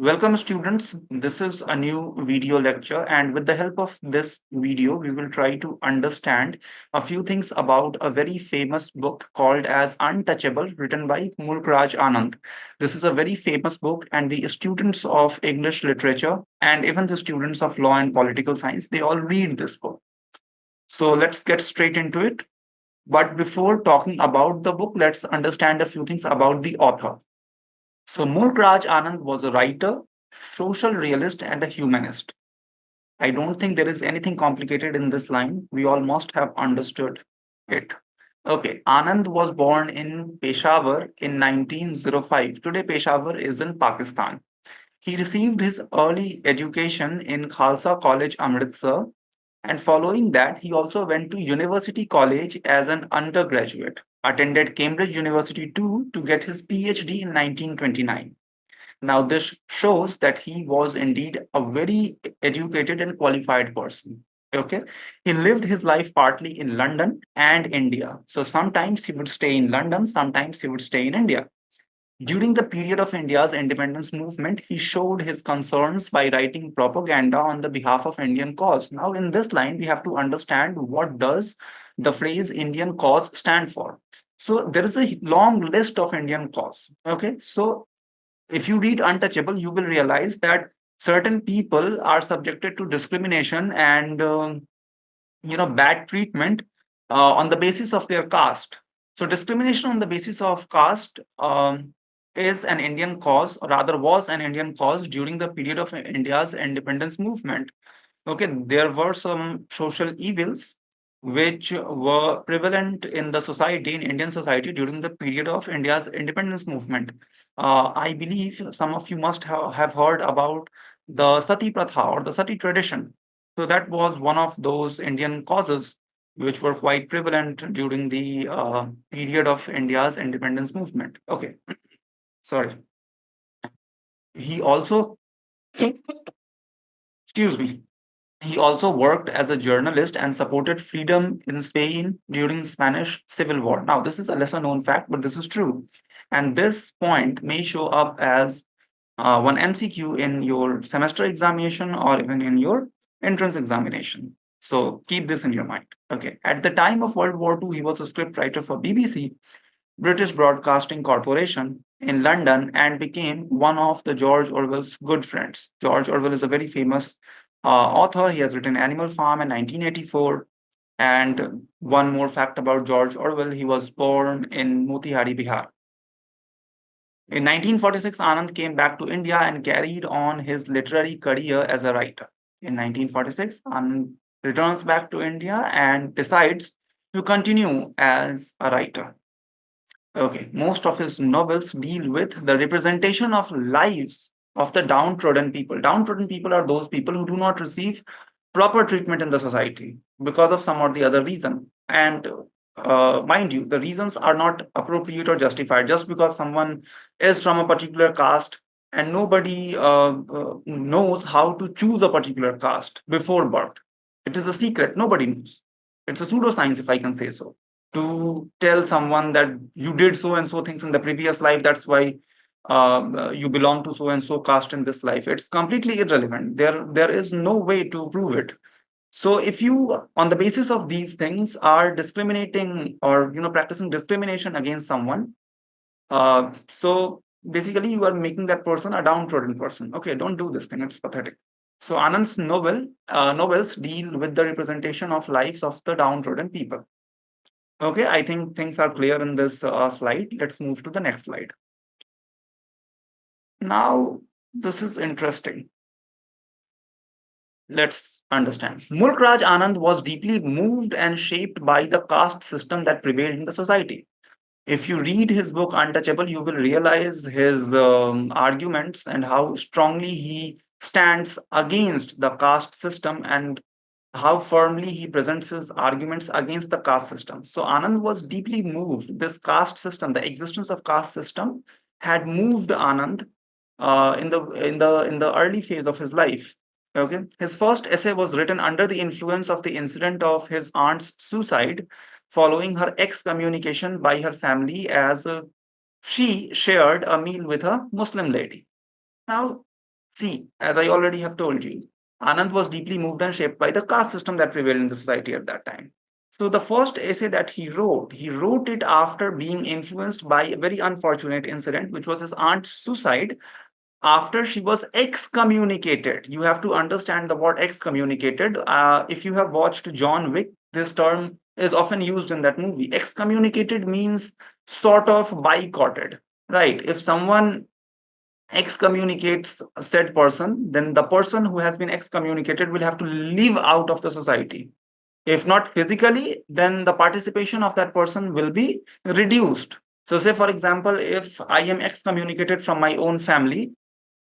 Welcome students. This is a new video lecture, and with the help of this video, we will try to understand a few things about a very famous book called as Untouchable, written by Mulk Raj Anand. This is a very famous book, and the students of English literature and even the students of law and political science, they all read this book. So let's get straight into it. But before talking about the book, let's understand a few things about the author. So Mulk Raj Anand was a writer, social realist, and a humanist. I don't think there is anything complicated in this line. We all must have understood it. Okay, Anand was born in Peshawar in 1905. Today, Peshawar is in Pakistan. He received his early education in Khalsa College, Amritsar, and following that, he also went to University College as an undergraduate, attended Cambridge University too to get his PhD in 1929. Now, this shows that he was indeed a very educated and qualified person. Okay. He lived his life partly in London and India. So sometimes he would stay in London, sometimes he would stay in India. During the period of India's independence movement, he showed his concerns by writing propaganda on the behalf of Indian cause. Now, in this line, we have to understand what does the phrase Indian cause stand for. So there is a long list of Indian cause. Okay. So if you read Untouchable, you will realize that certain people are subjected to discrimination and bad treatment on the basis of their caste. So discrimination on the basis of caste is an Indian cause, or rather was an Indian cause during the period of India's independence movement. Okay, there were some social evils which were prevalent in the society, in Indian society, during the period of India's independence movement. I believe some of you must have heard about the Sati Pratha or the Sati tradition. So that was one of those Indian causes which were quite prevalent during the period of India's independence movement. Okay, sorry. He also, excuse me, he also worked as a journalist and supported freedom in Spain during Spanish Civil War. Now, this is a lesser known fact, but this is true. And this point may show up as one MCQ in your semester examination or even in your entrance examination. So keep this in your mind. Okay. At the time of World War II, he was a scriptwriter for BBC, British Broadcasting Corporation in London, and became one of the George Orwell's good friends. George Orwell is a very famous author. He has written Animal Farm in 1984. And one more fact about George Orwell, he was born in Motihari, Bihar. In 1946, Anand came back to India and carried on his literary career as a writer. In 1946, Anand returns back to India and decides to continue as a writer. Okay, most of his novels deal with the representation of lives of the downtrodden people. Downtrodden people are those people who do not receive proper treatment in the society because of some or the other reason. And mind you, the reasons are not appropriate or justified just because someone is from a particular caste and nobody knows how to choose a particular caste before birth. It is a secret, nobody knows. It's a pseudoscience, if I can say so, to tell someone that you did so and so things in the previous life. That's why you belong to so and so caste in this life. It's completely irrelevant. There is no way to prove it. So if you, on the basis of these things, are discriminating or practicing discrimination against someone, so basically you are making that person a downtrodden person. Okay, don't do this thing. It's pathetic. So Anand's novels deal with the representation of lives of the downtrodden people. Okay, I think things are clear in this slide. Let's move to the next slide. Now, this is interesting. Let's understand. Mulk Raj Anand was deeply moved and shaped by the caste system that prevailed in the society. If you read his book Untouchable, you will realize his arguments and how strongly he stands against the caste system and how firmly he presents his arguments against the caste system. So Anand was deeply moved. This caste system, the existence of caste system, had moved Anand in the early phase of his life. Okay, his first essay was written under the influence of the incident of his aunt's suicide, following her excommunication by her family as she shared a meal with a Muslim lady. Now, See, as I already have told you, Anand was deeply moved and shaped by the caste system that prevailed in the society at that time. So the first essay that he wrote it after being influenced by a very unfortunate incident, which was his aunt's suicide after she was excommunicated. You have to understand the word excommunicated. If you have watched John Wick, this term is often used in that movie. Excommunicated means sort of boycotted, right? If someone excommunicates said person, then the person who has been excommunicated will have to live out of the society. If not physically, then the participation of that person will be reduced. So, say for example, if I am excommunicated from my own family,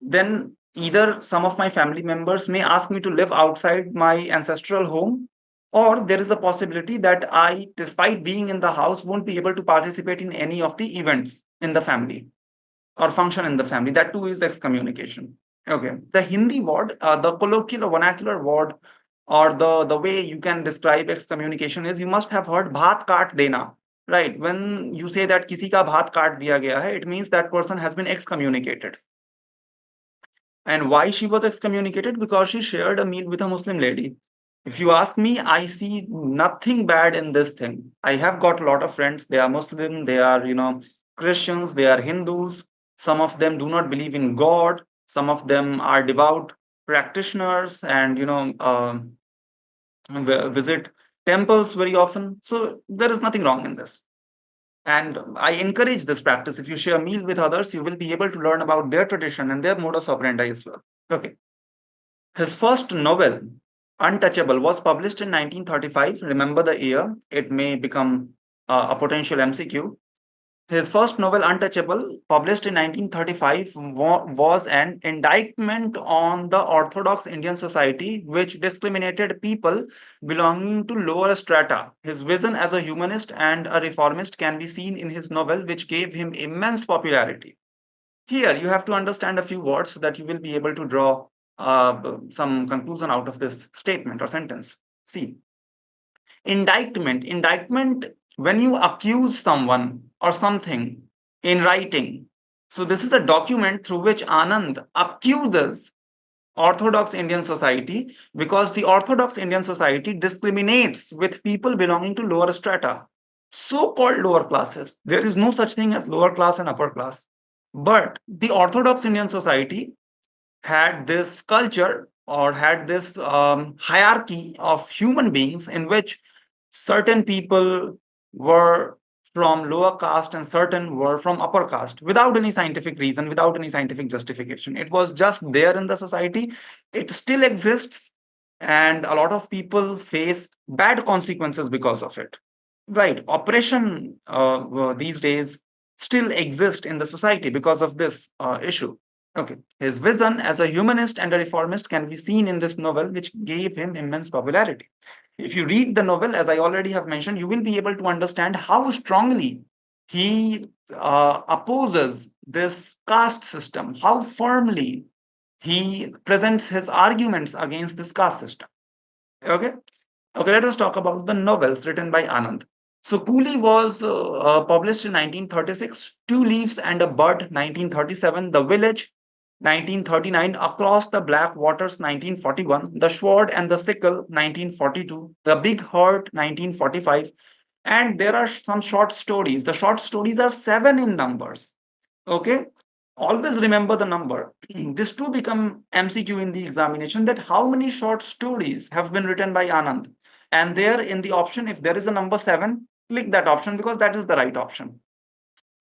then either some of my family members may ask me to live outside my ancestral home, or there is a possibility that I, despite being in the house, won't be able to participate in any of the events in the family or function in the family. That too is excommunication. Okay. The Hindi word, the colloquial or vernacular word, or the way you can describe excommunication is, you must have heard bhat kaat dena. Right. When you say that kisi ka bhat kaat diya gaya hai, it means that person has been excommunicated. And why she was excommunicated? Because she shared a meal with a Muslim lady. If you ask me, I see nothing bad in this thing. I have got a lot of friends. They are Muslim, they are, Christians, they are Hindus. Some of them do not believe in God. Some of them are devout practitioners and, visit temples very often. So there is nothing wrong in this. And I encourage this practice. If you share a meal with others, you will be able to learn about their tradition and their modus operandi as well. Okay. His first novel, Untouchable, was published in 1935. Remember the year, it may become a potential MCQ. His first novel, Untouchable, published in 1935, was an indictment on the Orthodox Indian society, which discriminated people belonging to lower strata. His vision as a humanist and a reformist can be seen in his novel, which gave him immense popularity. Here, you have to understand a few words so that you will be able to draw some conclusion out of this statement or sentence. See, indictment, when you accuse someone or something in writing. So, this is a document through which Anand accuses Orthodox Indian society, because the Orthodox Indian society discriminates with people belonging to lower strata, so called lower classes. There is no such thing as lower class and upper class. But the Orthodox Indian society had this culture or had this hierarchy of human beings in which certain people were from lower caste and certain were from upper caste, without any scientific reason, without any scientific justification. It was just there in the society. It still exists, and a lot of people face bad consequences because of it. Right. Oppression these days still exist in the society because of this issue. Okay. His vision as a humanist and a reformist can be seen in this novel, which gave him immense popularity. If you read the novel, as I already have mentioned, you will be able to understand how strongly he opposes this caste system, how firmly he presents his arguments against this caste system. Okay. Okay, let us talk about the novels written by Anand. So, Coolie was published in 1936, Two Leaves and a Bud, 1937, The Village, 1939, Across the Black Waters, 1941, The Sword and the Sickle, 1942, The Big Hurt, 1945, and there are some short stories. The short stories are seven in numbers. Okay, always remember the number. This too become MCQ in the examination, that how many short stories have been written by Anand. And there in the option, if there is a number seven, click that option because that is the right option.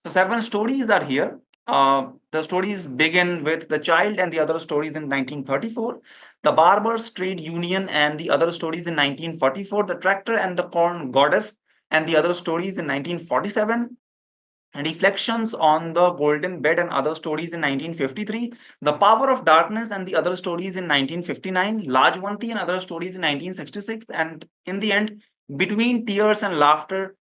So seven stories are here. The stories begin with The Child and the Other Stories in 1934, The Barbers' Trade Union and the Other Stories in 1944, The Tractor and the Corn Goddess and the Other Stories in 1947, Reflections on the Golden Bed and Other Stories in 1953, The Power of Darkness and the Other Stories in 1959, Lajwanti and Other Stories in 1966, and in the end, Between Tears and Laughter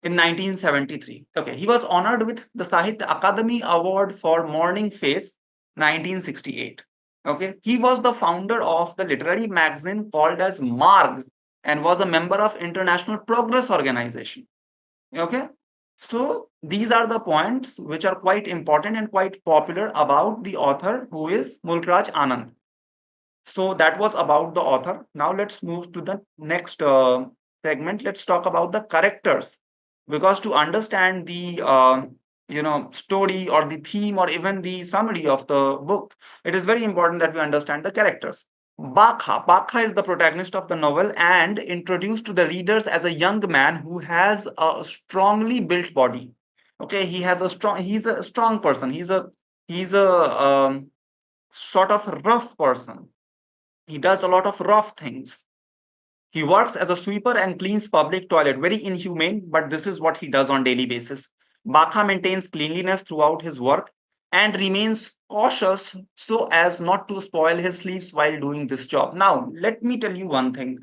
in 1973. Okay, he was honored with the Sahitya Akademi Award for Morning Face 1968. Okay, he was the founder of the literary magazine called as Marg and was a member of International Progress Organization. Okay, So these are the points which are quite important and quite popular about the author, who is Mulk Raj Anand. So that was about the author. Now let's move to the next segment. Let's talk about the characters, because to understand the story or the theme or even the summary of the book, it is very important that we understand the characters. Bakha is the protagonist of the novel and introduced to the readers as a young man who has a strongly built body. Okay, he's a strong person. He's a sort of rough person. He does a lot of rough things. He works as a sweeper and cleans public toilet. Very inhumane, but this is what he does on daily basis. Bakha maintains cleanliness throughout his work and remains cautious so as not to spoil his sleeves while doing this job. Now, let me tell you one thing.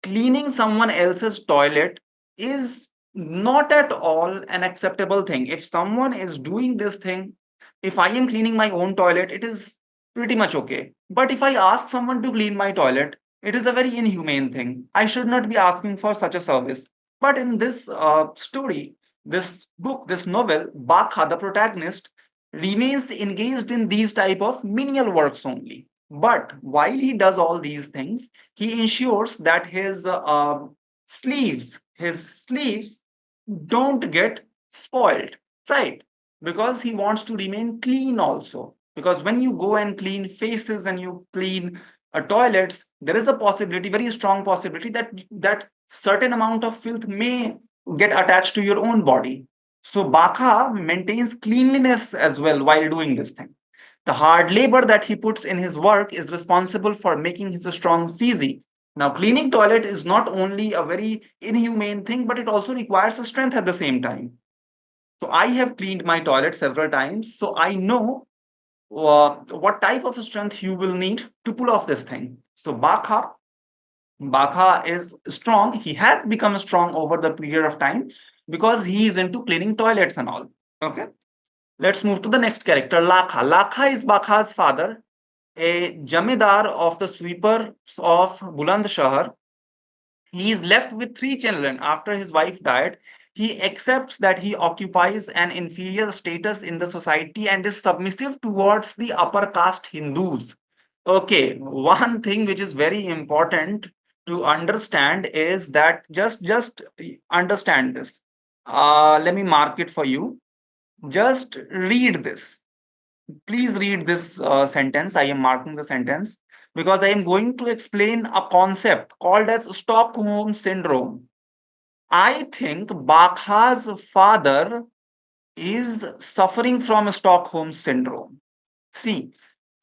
Cleaning someone else's toilet is not at all an acceptable thing. If someone is doing this thing, if I am cleaning my own toilet, it is pretty much okay. But if I ask someone to clean my toilet, it is a very inhumane thing. I should not be asking for such a service. But in this story, this book, this novel, Bakha, the protagonist, remains engaged in these type of menial works only. But while he does all these things, he ensures that his sleeves don't get spoiled, right? Because he wants to remain clean also. Because when you go and clean faces and you clean toilets, there is a possibility, very strong possibility, that certain amount of filth may get attached to your own body. So Bakha maintains cleanliness as well while doing this thing. The hard labor that he puts in his work is responsible for making his strong physique. Now, cleaning toilet is not only a very inhumane thing, but it also requires a strength at the same time. So I have cleaned my toilet several times, so I know what type of strength you will need to pull off this thing. So Bakha is strong. He has become strong over the period of time because he is into cleaning toilets and all. Okay. Let's move to the next character, Lakha. Lakha is Bakha's father, a jamidar of the sweepers of Bulandshahar. He is left with three children after his wife died. He accepts that he occupies an inferior status in the society and is submissive towards the upper caste Hindus. Okay, one thing which is very important to understand is that just understand this. Let me mark it for you. Just read this. Please read this sentence. I am marking the sentence because I am going to explain a concept called as Stockholm syndrome. I think Bakha's father is suffering from Stockholm syndrome. See,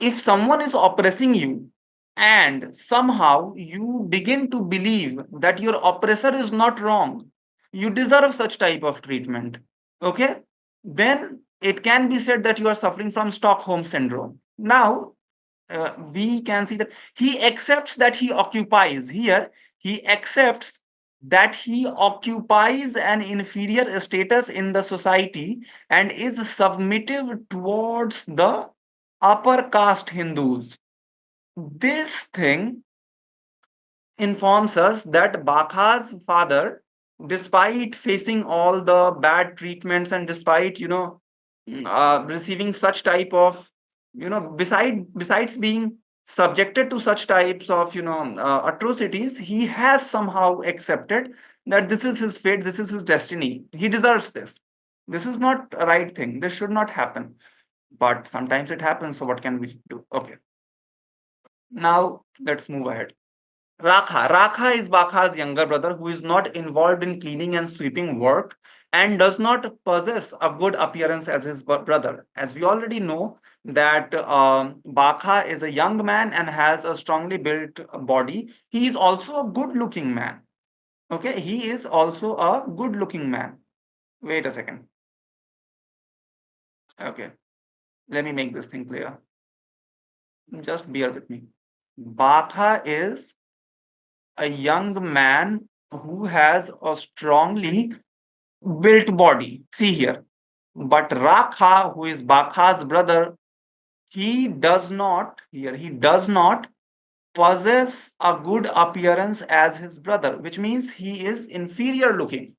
if someone is oppressing you and somehow you begin to believe that your oppressor is not wrong, you deserve such type of treatment, okay, then it can be said that you are suffering from Stockholm syndrome. Now, we can see that he accepts that he occupies here, he accepts that he occupies an inferior status in the society and is submissive towards the upper caste Hindus. This thing informs us that Bakha's father, despite facing all the bad treatments and despite receiving such type of besides being subjected to such types of atrocities, he has somehow accepted that this is his fate, this is his destiny. He deserves this. This is not a right thing. This should not happen. But sometimes it happens. So what can we do? Okay. Now let's move ahead. Rakha is Bakha's younger brother who is not involved in cleaning and sweeping work and does not possess a good appearance as his brother. As we already know that Bakha is a young man and has a strongly built body. He is also a good looking man. Okay, he is also a good looking man. Wait a second. Okay, let me make this thing clear. Just bear with me. Bakha is a young man who has a strongly built body. See here. But Rakha, who is Bakha's brother, he does not possess a good appearance as his brother, which means he is inferior looking.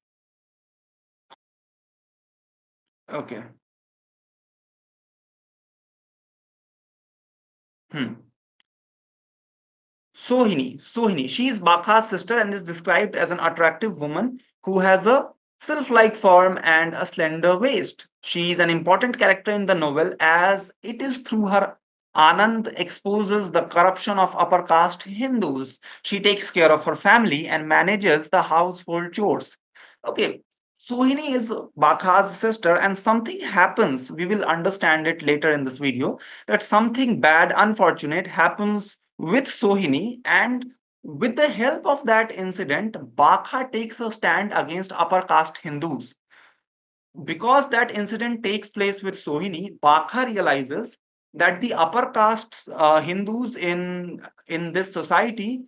Okay. Hmm. Sohini. She is Bakha's sister and is described as an attractive woman who has a sylph-like form and a slender waist. She is an important character in the novel as it is through her Anand exposes the corruption of upper caste Hindus. She takes care of her family and manages the household chores. Okay, Sohini is Bakha's sister, and something happens. We will understand it later in this video that something bad, unfortunate happens with Sohini, and with the help of that incident, Bakha takes a stand against upper caste Hindus. Because that incident takes place with Sohini, Bakha realizes that the upper castes Hindus in this society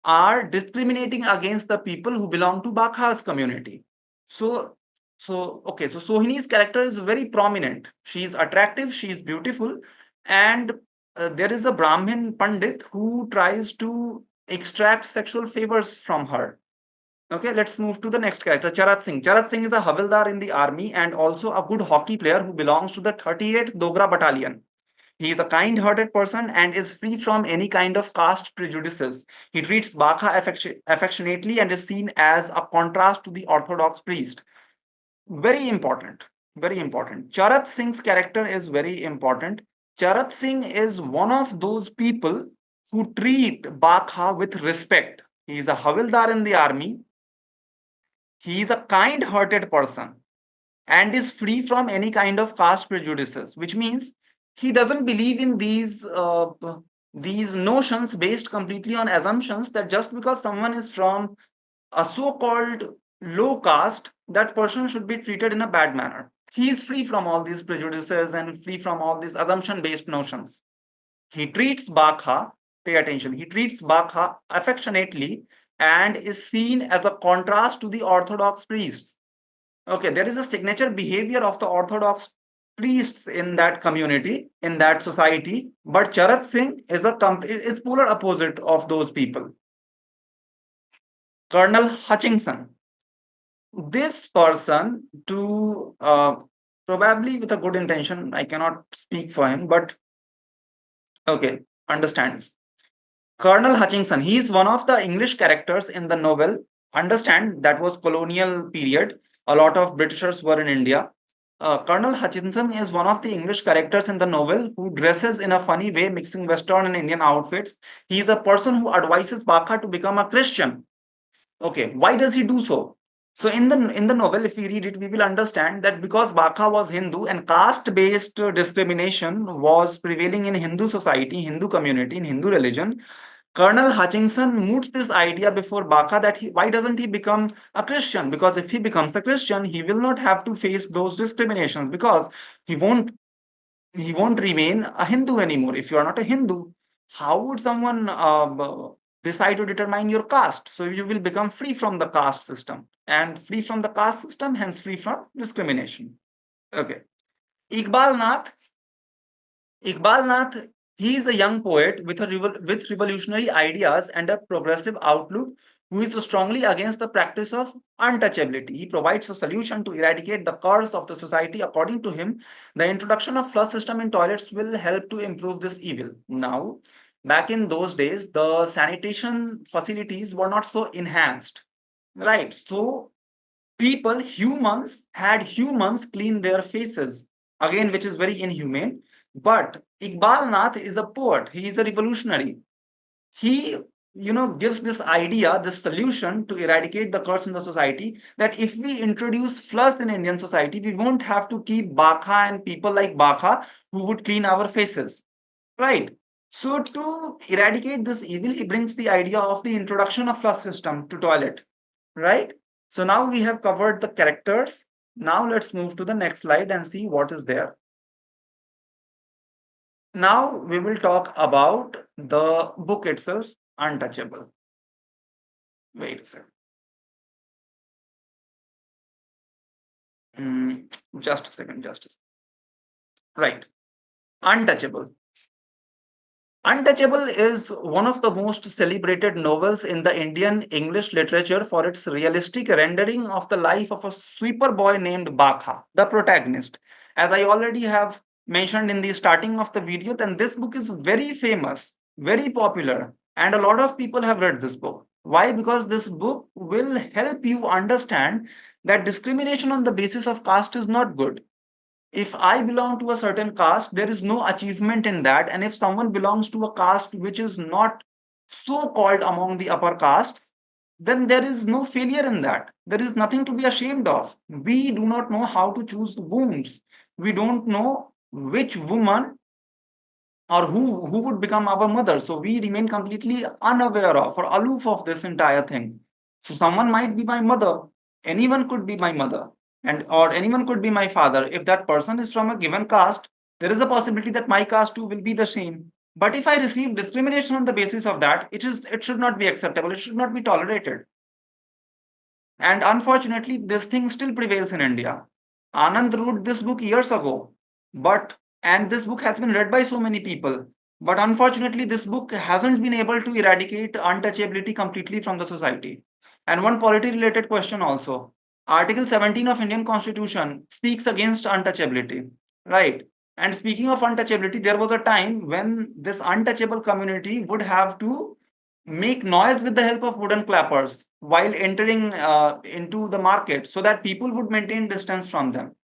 are discriminating against the people who belong to Bakha's community. So, so Sohini's character is very prominent. She is attractive, she is beautiful, and there is a Brahmin Pandit who tries to extract sexual favors from her. Okay, let's move to the next character, Charat Singh. Charat Singh is a Havildar in the army and also a good hockey player who belongs to the 38th Dogra Battalion. He is a kind-hearted person and is free from any kind of caste prejudices. He treats Bakha affectionately and is seen as a contrast to the orthodox priest. Very important, very important. Charat Singh's character is very important. Charat Singh is one of those people who treat Bakha with respect. He is a Havildar in the army. He is a kind-hearted person and is free from any kind of caste prejudices, which means he doesn't believe in these notions based completely on assumptions that just because someone is from a so-called low caste, that person should be treated in a bad manner. He is free from all these prejudices and free from all these assumption-based notions. He treats Bakha, pay attention, he treats Bakha affectionately and is seen as a contrast to the orthodox priests. Okay, there is a signature behavior of the Orthodox priests in that community, in that society, but Charat Singh is is polar opposite of those people. Colonel Hutchinson. This person, to probably with a good intention, I cannot speak for him, but okay, understands. Colonel Hutchinson, he is one of the English characters in the novel. Understand that was colonial period. A lot of Britishers were in India. Colonel Hutchinson is one of the English characters in the novel who dresses in a funny way, mixing Western and Indian outfits. He is a person who advises Bakha to become a Christian. Okay, why does he do so? So in the novel, if we read it, we will understand that because Bakha was Hindu and caste-based discrimination was prevailing in Hindu society, Hindu community, in Hindu religion, Colonel Hutchinson moots this idea before Bakha that why doesn't he become a Christian? Because if he becomes a Christian, he will not have to face those discriminations because he won't he won't remain a Hindu anymore. If you are not a Hindu, how would someone decide to determine your caste? So you will become free from the caste system and free from the caste system, hence free from discrimination. Okay. Iqbal Nath Iqbal Nath, he is a young poet with with revolutionary ideas and a progressive outlook who is strongly against the practice of untouchability. He provides a solution to eradicate the curse of the society. According to him, the introduction of flush system in toilets will help to improve this evil. Now, back in those days, the sanitation facilities were not so enhanced, right? So humans clean their faces, again, which is very inhumane. But Iqbal Nath is a poet, he is a revolutionary. He gives this idea, this solution to eradicate the curse in the society, that if we introduce flush in Indian society, we won't have to keep Bakha and people like Bakha who would clean our faces, right? So to eradicate this evil, he brings the idea of the introduction of flush system to toilet, right? So now we have covered the characters. Now let's move to the next slide and see what is there. Now we will talk about the book itself, Untouchable. Wait a second. Just a second, just a second. Right. Untouchable. Untouchable is one of the most celebrated novels in the Indian English literature for its realistic rendering of the life of a sweeper boy named Bakha, the protagonist. As I already have mentioned in the starting of the video, then this book is very famous, very popular, and a lot of people have read this book. Why? Because this book will help you understand that discrimination on the basis of caste is not good. If I belong to a certain caste, there is no achievement in that. And if someone belongs to a caste which is not so called among the upper castes, then there is no failure in that. There is nothing to be ashamed of. We do not know how to choose the wombs. We don't know which woman or who would become our mother. So we remain completely unaware of or aloof of this entire thing. So someone might be my mother, anyone could be my mother, and or anyone could be my father. If that person is from a given caste, there is a possibility that my caste too will be the same. But if I receive discrimination on the basis of that, it should not be acceptable, it should not be tolerated. And unfortunately, this thing still prevails in India. Anand wrote this book years ago, but and this book has been read by so many people. But unfortunately, this book hasn't been able to eradicate untouchability completely from the society. And one polity related question also. Article 17 of Indian Constitution speaks against untouchability, right? And speaking of untouchability, there was a time when this untouchable community would have to make noise with the help of wooden clappers while entering into the market so that people would maintain distance from them.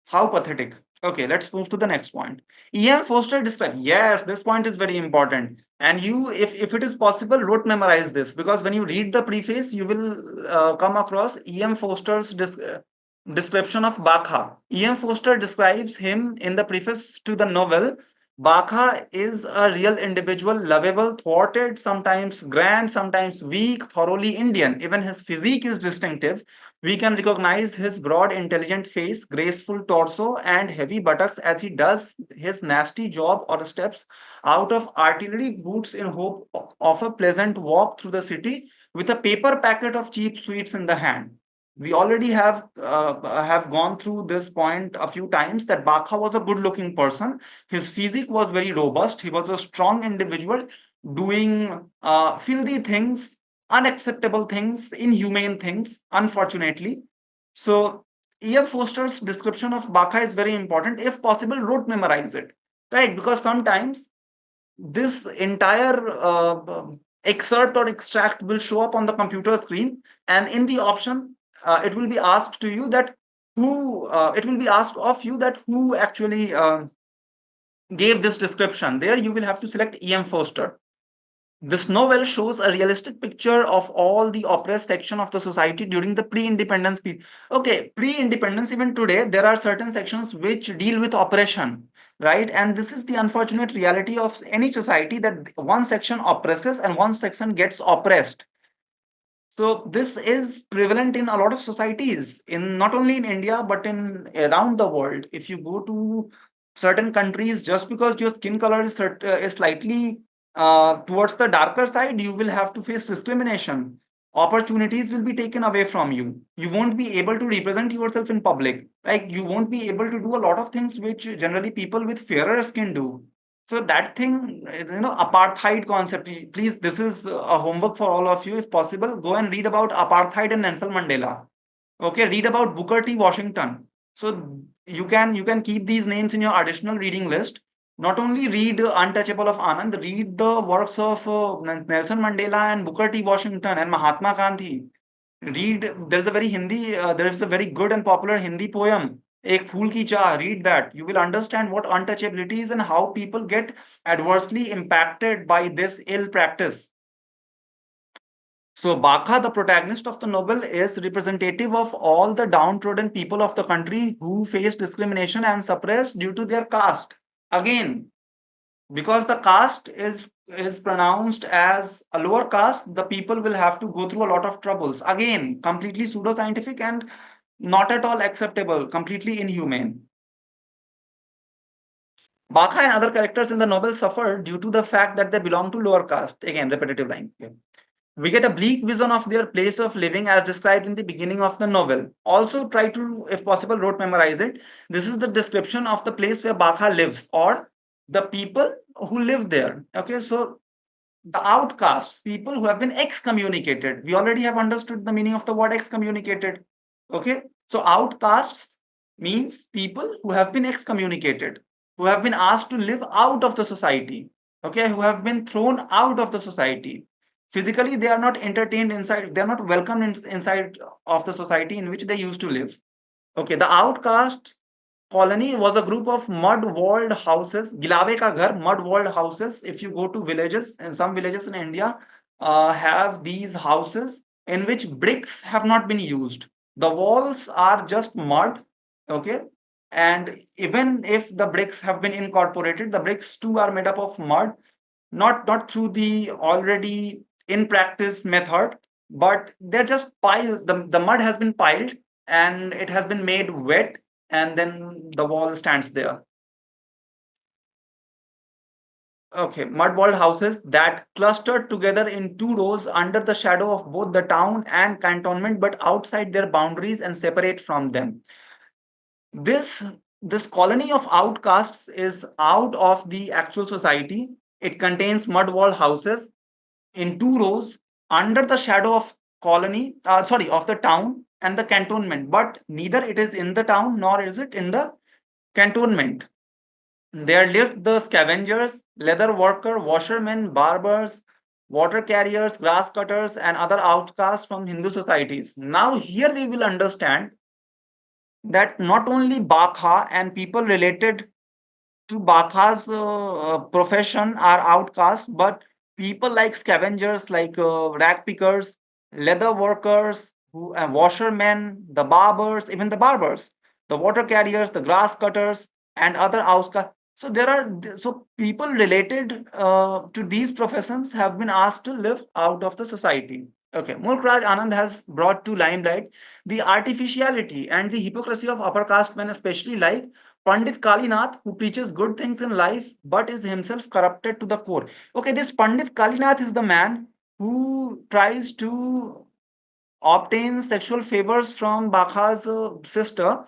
How pathetic. Okay, let's move to the next point. E.M. Foster described. Yes, this point is very important. And you, if it is possible, rote memorize this because when you read the preface, you will come across E.M. Foster's description of Bakha. E.M. Foster describes him in the preface to the novel. Bakha is a real individual, lovable, thwarted, sometimes grand, sometimes weak, thoroughly Indian. Even his physique is distinctive. We can recognize his broad, intelligent face, graceful torso, and heavy buttocks as he does his nasty job or steps out of artillery boots in hope of a pleasant walk through the city with a paper packet of cheap sweets in the hand. We already have gone through this point a few times that Bakha was a good-looking person. His physique was very robust. He was a strong individual doing filthy things, unacceptable things, inhumane things, unfortunately. So, E.F. Foster's description of Bakha is very important. If possible, rote memorize it, right? Because sometimes this entire excerpt or extract will show up on the computer screen, and in the option, it will be asked to you that it will be asked of you that who actually gave this description. There, you will have to select E.M. Foster. This novel shows a realistic picture of all the oppressed section of the society during the pre-independence period. Okay, pre-independence, even today, there are certain sections which deal with oppression, right? And this is the unfortunate reality of any society that one section oppresses and one section gets oppressed. So this is prevalent in a lot of societies, in not only in India but in around the world. If you go to certain countries, just because your skin color is slightly towards the darker side, you will have to face discrimination. Opportunities will be taken away from you. You won't be able to represent yourself in public. Like you won't be able to do a lot of things which generally people with fairer skin do. So that thing, apartheid concept. Please, this is a homework for all of you. If possible, go and read about apartheid and Nelson Mandela. Okay, read about Booker T. Washington. So you can keep these names in your additional reading list. Not only read Untouchable of Anand, read the works of Nelson Mandela and Booker T. Washington and Mahatma Gandhi. Read. There is a very good and popular Hindi poem, Ek Phool Ki Chaah. Read that. You will understand what untouchability is and how people get adversely impacted by this ill practice. So Bakha, the protagonist of the novel, is representative of all the downtrodden people of the country who face discrimination and suppressed due to their caste. Again, because the caste is pronounced as a lower caste, the people will have to go through a lot of troubles. Again, completely pseudoscientific and not at all acceptable, completely inhumane. Bakha and other characters in the novel suffer due to the fact that they belong to lower caste. Again, repetitive line. Okay. We get a bleak vision of their place of living as described in the beginning of the novel. Also try to, if possible, rote memorize it. This is the description of the place where Bakha lives, or the people who live there. Okay, so the outcasts, people who have been excommunicated. We already have understood the meaning of the word excommunicated. Okay, so outcasts means people who have been excommunicated, who have been asked to live out of the society. Okay, who have been thrown out of the society. Physically, they are not entertained inside, they are not welcomed inside of the society in which they used to live. Okay, the outcasts colony was a group of mud-walled houses. Gilawe ka ghar, mud-walled houses. If you go to villages, and some villages in India have these houses in which bricks have not been used. The walls are just mud, okay? And even if the bricks have been incorporated, the bricks too are made up of mud, not through the already in practice method, but they're just piled. The mud has been piled and it has been made wet, and then the wall stands there. Okay, mud walled houses that clustered together in two rows under the shadow of both the town and cantonment, but outside their boundaries and separate from them. This this colony of outcasts is out of the actual society. It contains mud walled houses in two rows under the shadow of colony, sorry, of the town and the cantonment, but neither it is in the town nor is it in the cantonment. There lived the scavengers, leather worker, washermen, barbers, water carriers, grass cutters, and other outcasts from Hindu societies. Now, here we will understand that not only Bakha and people related to Bakha's profession are outcasts, but people like scavengers, like rag pickers, leather workers, washermen, the barbers, even the barbers, the water carriers, the grass cutters, and other outcasts. So there are so people related to these professions have been asked to live out of the society. Okay, Mulk Raj Anand has brought to limelight the artificiality and the hypocrisy of upper caste men, especially like Pandit Kalinath, who preaches good things in life but is himself corrupted to the core. Okay, this Pandit Kalinath is the man who tries to obtain sexual favors from Bakha's sister,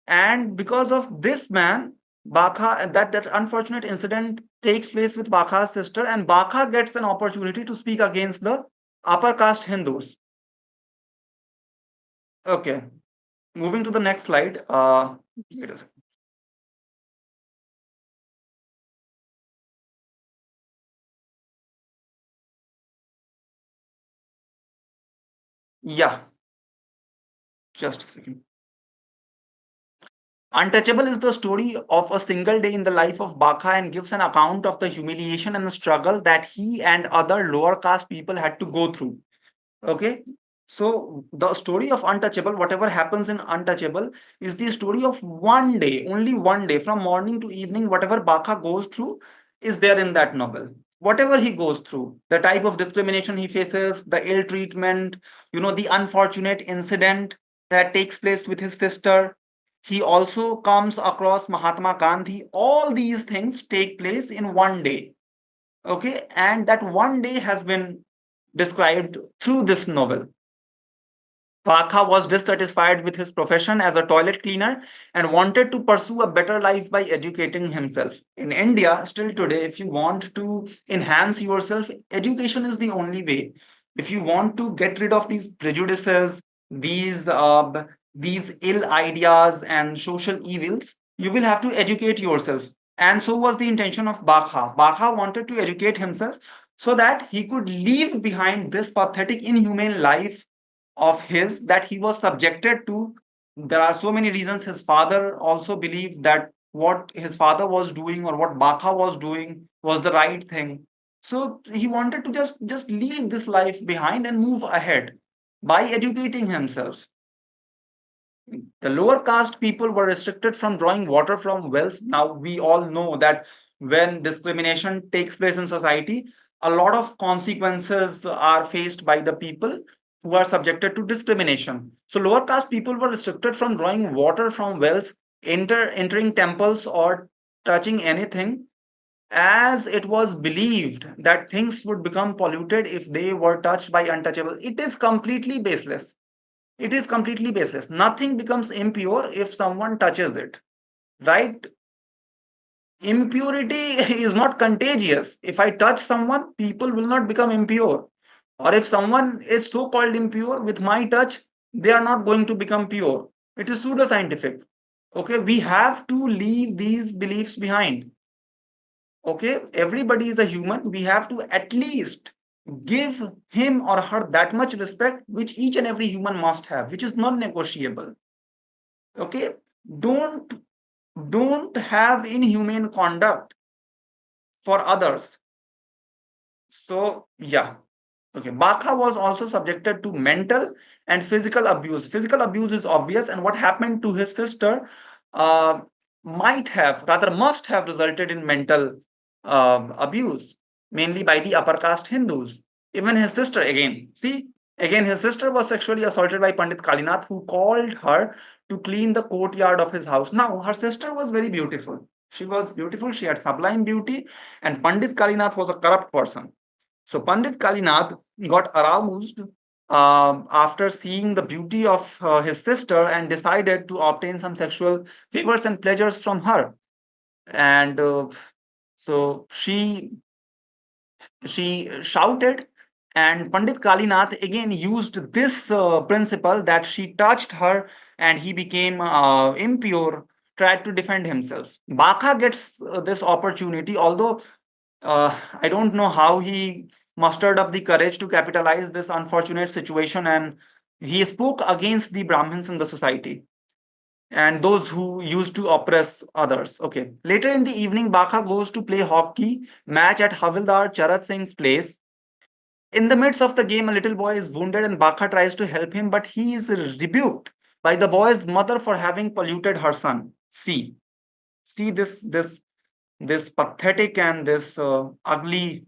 and because of this man, Bakha, that unfortunate incident takes place with Bakha's sister, and Bakha gets an opportunity to speak against the upper caste Hindus. Okay, moving to the next slide. Wait a second. Yeah, just a second. Untouchable is the story of a single day in the life of Bakha and gives an account of the humiliation and the struggle that he and other lower caste people had to go through. Okay. So the story of Untouchable, whatever happens in Untouchable, is the story of one day, only one day, from morning to evening. Whatever Bakha goes through is there in that novel. Whatever he goes through, the type of discrimination he faces, the ill treatment, the unfortunate incident that takes place with his sister. He also comes across Mahatma Gandhi. All these things take place in one day. Okay. And that one day has been described through this novel. Vakha was dissatisfied with his profession as a toilet cleaner and wanted to pursue a better life by educating himself. In India, still today, if you want to enhance yourself, education is the only way. If you want to get rid of these prejudices, these ill ideas and social evils, you will have to educate yourself. And so was the intention of Bakha. Bakha wanted to educate himself so that he could leave behind this pathetic, inhumane life of his that he was subjected to. There are so many reasons. His father also believed that what his father was doing or what Bakha was doing was the right thing. So he wanted to just leave this life behind and move ahead by educating himself. The lower caste people were restricted from drawing water from wells. Now we all know that when discrimination takes place in society, a lot of consequences are faced by the people who are subjected to discrimination. So lower caste people were restricted from drawing water from wells, entering temples, or touching anything, as it was believed that things would become polluted if they were touched by untouchable. It is completely baseless. It is completely baseless. Nothing becomes impure if someone touches it, right? Impurity is not contagious. If I touch someone, people will not become impure. Or if someone is so called impure with my touch, they are not going to become pure. It is pseudoscientific. Okay, we have to leave these beliefs behind. Okay, everybody is a human. We have to at least give him or her that much respect which each and every human must have, which is non negotiable. Okay, don't don't have inhumane conduct for others. So yeah. Okay, Bakha was also subjected to mental and physical abuse. Physical abuse is obvious, and what happened to his sister uh, might have, rather must have, resulted in mental abuse, mainly by the upper caste Hindus. Even his sister, again, see, again, his sister was sexually assaulted by Pandit Kalinath, who called her to clean the courtyard of his house. Now, her sister was very beautiful. She was beautiful, she had sublime beauty, and Pandit Kalinath was a corrupt person. So Pandit Kalinath got aroused after seeing the beauty of his sister and decided to obtain some sexual favors and pleasures from her. And so she shouted, and Pandit Kalinath again used this principle that she touched her and he became impure, tried to defend himself. Bakha gets this opportunity, although I don't know how he mustered up the courage to capitalize this unfortunate situation, and he spoke against the Brahmins in the society and those who used to oppress others. Okay. Later in the evening, Bakha goes to play hockey match at Havildar Charat Singh's place. In the midst of the game, a little boy is wounded and Bakha tries to help him, but he is rebuked by the boy's mother for having polluted her son. See this pathetic and this ugly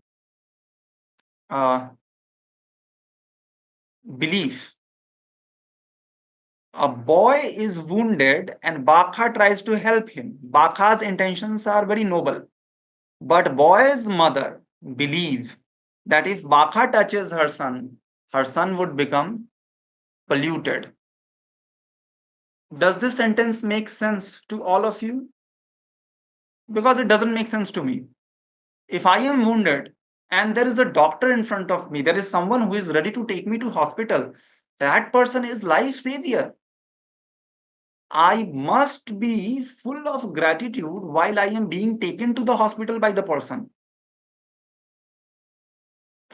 uh, belief. A boy is wounded and Bakha tries to help him. Bakha's intentions are very noble. But boy's mother believe that if Bakha touches her son would become polluted. Does this sentence make sense to all of you? Because it doesn't make sense to me. If I am wounded and there is a doctor in front of me, there is someone who is ready to take me to hospital, that person is life savior. I must be full of gratitude while I am being taken to the hospital by the person.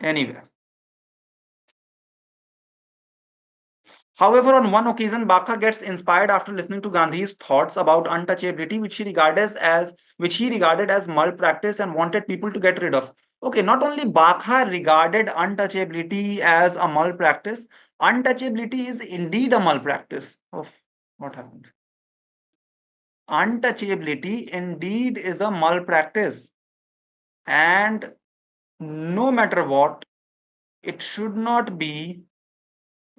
Anyway. However, on one occasion, Bakha gets inspired after listening to Gandhi's thoughts about untouchability, which he regarded as malpractice and wanted people to get rid of. Okay, not only Bakha regarded untouchability as a malpractice, untouchability is indeed a malpractice. Oh, what happened? Untouchability indeed is a malpractice. And no matter what, it should not be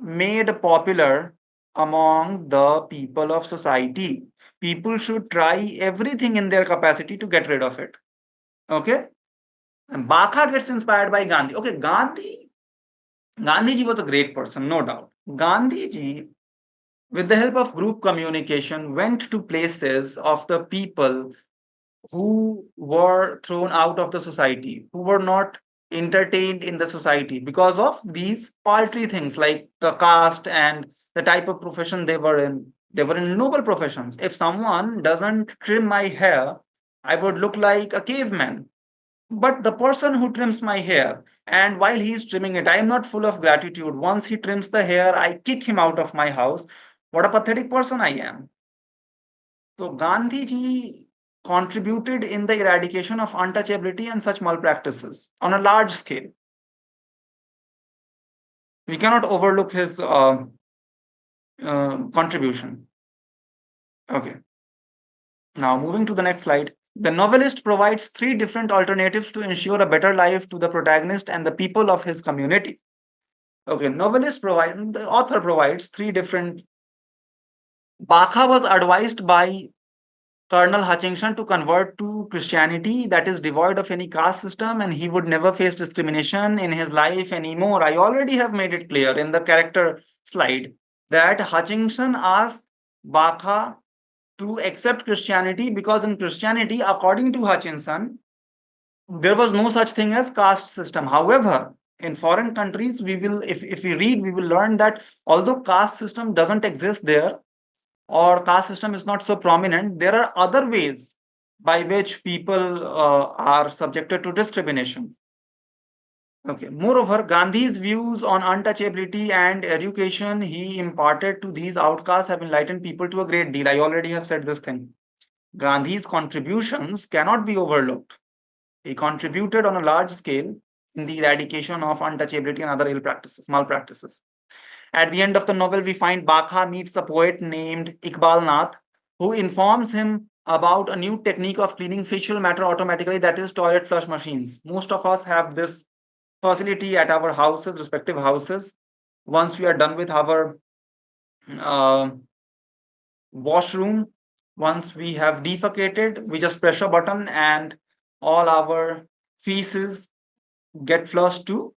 made popular among the people of society. People should try everything in their capacity to get rid of it. Okay? And Bakha gets inspired by Gandhi. Okay, Gandhiji was a great person, no doubt. Gandhiji, with the help of group communication, went to places of the people who were thrown out of the society, who were not entertained in the society because of these paltry things like the caste and the type of profession they were in. They were in noble professions. If someone doesn't trim my hair, I would look like a caveman. But the person who trims my hair, and while he is trimming it, I am not full of gratitude. Once he trims the hair, I kick him out of my house. What a pathetic person I am. So Gandhiji contributed in the eradication of untouchability and such malpractices on a large scale. We cannot overlook his contribution. Okay. Now moving to the next slide. The novelist provides three different alternatives to ensure a better life to the protagonist and the people of his community. Okay, the author provides three different. Bakha was advised by Colonel Hutchinson to convert to Christianity that is devoid of any caste system, and he would never face discrimination in his life anymore. I already have made it clear in the character slide that Hutchinson asked Bakha to accept Christianity, because in Christianity, according to Hutchinson, there was no such thing as caste system. However, in foreign countries, if we read, we will learn that although caste system doesn't exist there, or caste system is not so prominent, there are other ways by which people are subjected to discrimination. Okay. Moreover, Gandhi's views on untouchability and education he imparted to these outcasts have enlightened people to a great deal. I already have said this thing. Gandhi's contributions cannot be overlooked. He contributed on a large scale in the eradication of untouchability and other ill practices, malpractices. At the end of the novel, we find Bakha meets a poet named Iqbal Nath, who informs him about a new technique of cleaning facial matter automatically, that is toilet flush machines. Most of us have this facility at our houses, respective houses. Once we are done with our uh, washroom, once we have defecated, we just press a button and all our feces get flushed to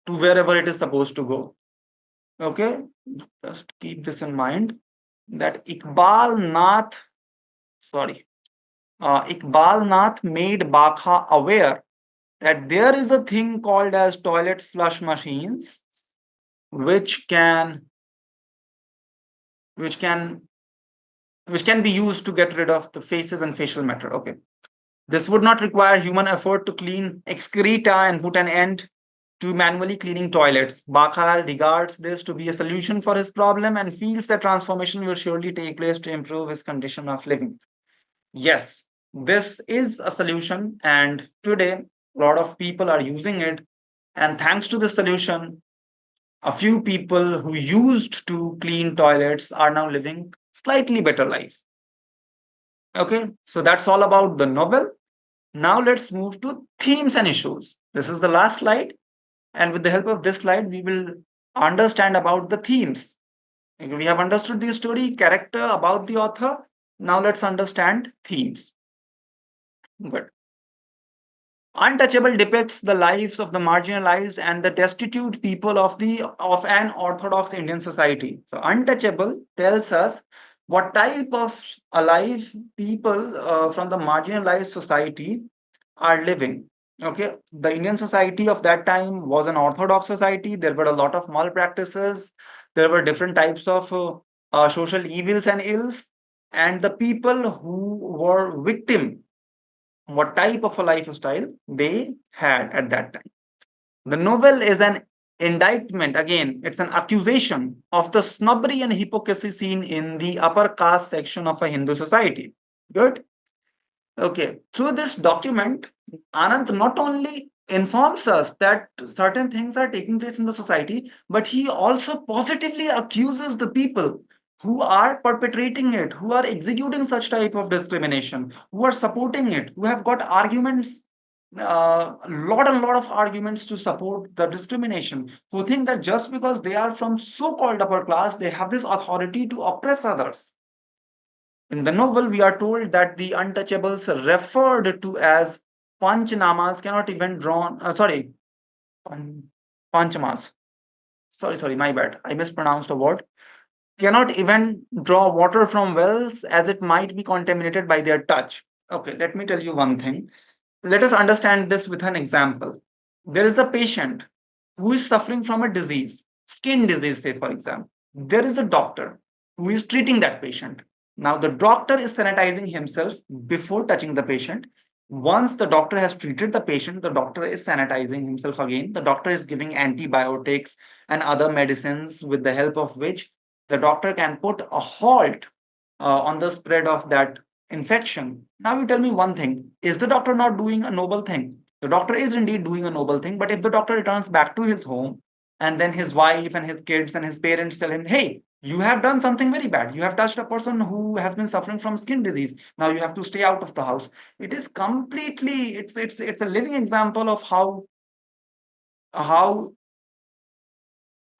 wherever it is supposed to go. Okay, just keep this in mind that Iqbal Nath made Bakha aware that there is a thing called as toilet flush machines, which can which can which can be used to get rid of the faces and facial matter. Okay, this would not require human effort to clean excreta and put an end to manually cleaning toilets. Bakha regards this to be a solution for his problem and feels that transformation will surely take place to improve his condition of living. Yes, this is a solution, and today a lot of people are using it. And thanks to this solution, a few people who used to clean toilets are now living slightly better life. Okay, so that's all about the novel. Now let's move to themes and issues. This is the last slide, and with the help of this slide, we will understand about the themes. Okay, we have understood the story, character, about the author. Now let's understand themes. Good. Untouchable depicts the lives of the marginalized and the destitute people of an orthodox Indian society. So Untouchable tells us what type of alive people from the marginalized society are living. Okay, the Indian society of that time was an orthodox society. There were a lot of malpractices. There were different types of social evils and ills, and the people who were victim, what type of a lifestyle they had at that time. The novel is an indictment, again, it's an accusation of the snobbery and hypocrisy seen in the upper caste section of a Hindu society. Good. Okay. Through this document, Anand not only informs us that certain things are taking place in the society, but he also positively accuses the people who are perpetrating it, who are executing such type of discrimination, who are supporting it, who have got arguments, lot and lot of arguments to support the discrimination, who think that just because they are from so-called upper class, they have this authority to oppress others. In the novel, we are told that the untouchables referred to as panchnamas cannot even draw, panchamas. Sorry, my bad. I mispronounced a word. Cannot even draw water from wells as it might be contaminated by their touch. Okay, let me tell you one thing. Let us understand this with an example. There is a patient who is suffering from a disease, skin disease, say, for example. There is a doctor who is treating that patient. Now, the doctor is sanitizing himself before touching the patient. Once the doctor has treated the patient, the doctor is sanitizing himself again. The doctor is giving antibiotics and other medicines with the help of which the doctor can put a halt on the spread of that infection. Now, you tell me one thing, is the doctor not doing a noble thing? The doctor is indeed doing a noble thing, but if the doctor returns back to his home and then his wife and his kids and his parents tell him, hey, you have done something very bad. You have touched a person who has been suffering from skin disease. Now you have to stay out of the house. It is completely, it's a living example of how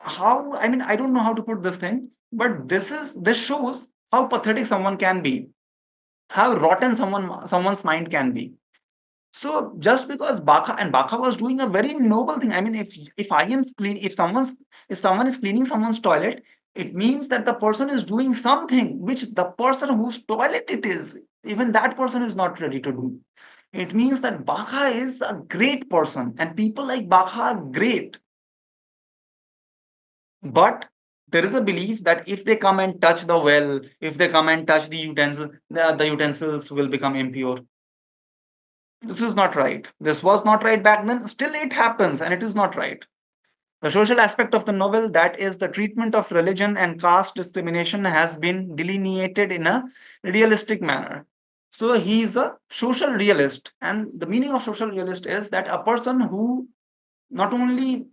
I mean, I don't know how to put this thing, but this shows how pathetic someone can be, how rotten someone's mind can be. So just because Bakha was doing a very noble thing. I mean, if I am clean, if someone is cleaning someone's toilet, It means that the person is doing something which the person whose toilet it is, even that person is not ready to do. It means that Bakha is a great person and people like Bakha are great. But there is a belief that if they come and touch the well, if they come and touch the utensils will become impure. This is not right. This was not right back then. Still, it happens and it is not right. The social aspect of the novel, that is the treatment of religion and caste discrimination, has been delineated in a realistic manner. So he is a social realist. And the meaning of social realist is that a person who not only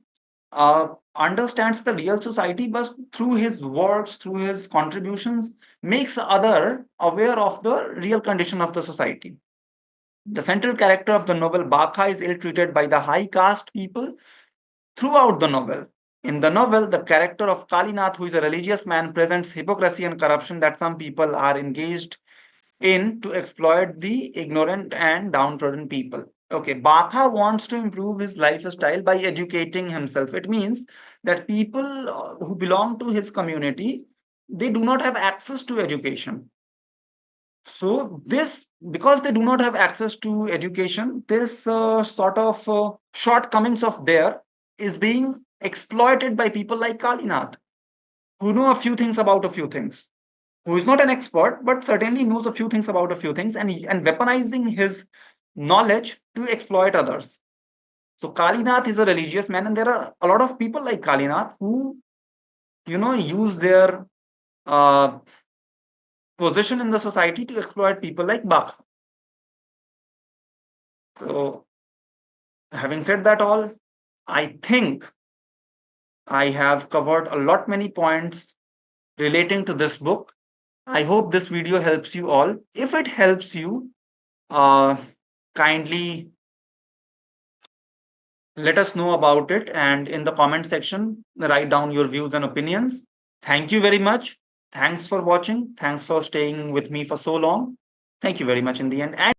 understands the real society, but through his works, through his contributions, makes other aware of the real condition of the society. The central character of the novel, Bakha, is ill treated by the high caste people throughout the novel. In the novel, the character of Kalinath, who is a religious man, presents hypocrisy and corruption that some people are engaged in to exploit the ignorant and downtrodden people. Okay, Bakha wants to improve his lifestyle by educating himself. It means that people who belong to his community, they do not have access to education. So this, because they do not have access to education, this sort of shortcomings of there is being exploited by people like Kalinath, who know a few things about a few things, who is not an expert, but certainly knows a few things about a few things, and weaponizing his knowledge to exploit others. So Kalinath is a religious man, and there are a lot of people like Kalinath who, use their uh, position in the society to exploit people like Bakha. So, having said that all, I think I have covered a lot many points relating to this book. I hope this video helps you all. If it helps you, uh, kindly let us know about it, and in the comment section, write down your views and opinions. Thank you very much. Thanks for watching. Thanks for staying with me for so long. Thank you very much in the end. And